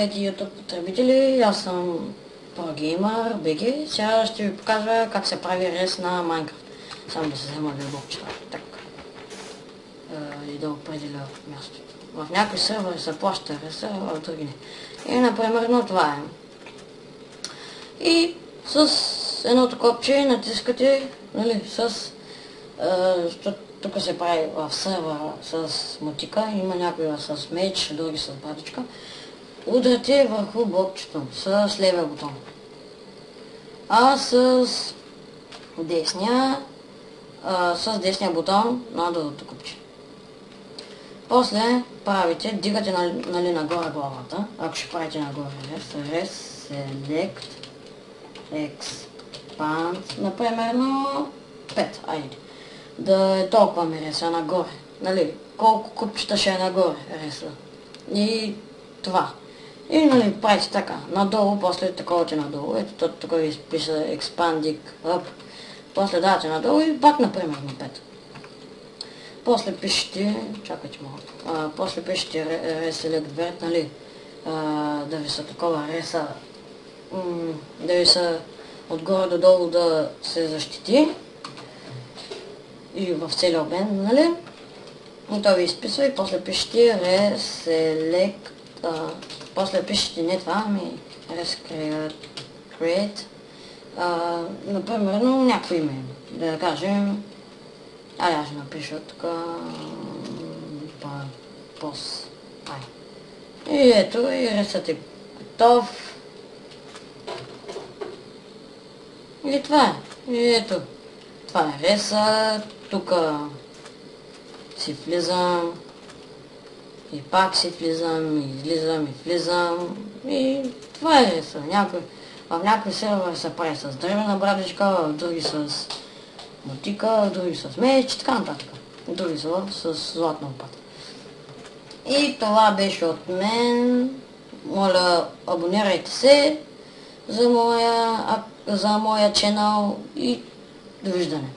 Здравейте, YouTube потребители, аз съм ProGamer BG. Сега ще ви покажа как се прави рез на Minecraft. Само да се взема блокчета. Так. И да определя мястото. В някои сервери се плаща реса, а в други не. И например, това е. И с едното копче натискате, нали, тук се прави в сервера с мотика, има някои с меч, други с братичка. Удряте върху блокчето с левия бутон. А с десния бутон на другото копче. После правите, дигате нали нагоре главата, ако ще правите нагоре рез, select, expand, например 5, айде. Да е толкова ми реса нагоре, нали, колко купчета ще е нагоре реса. И това. И нали, правите така, надолу, после таковате надолу, ето тук ви пише expanding up, после давате надолу и пак например на 5. После пишете, чакайте малко, после пишете reselect vert, нали, да ви са такова реса, да ви са отгоре до долу да се защити и в целия обем, нали, и то ви изписва и после пишете reselect, после пишете не това, ами create, например, някакво име, да кажем, аз ще напиша тук пос. И ето, и ресът е готов. И това е. И ето, това е реса. Тук си влизам. И пак си влизам, и излизам, и влизам. И това е реса. В някои сервери се прави с дървена брадичка, в други с мотика, други с меч и така нататък. Други с златна лопата. И това беше от мен. Моля, абонирайте се за моя ченал и довиждане.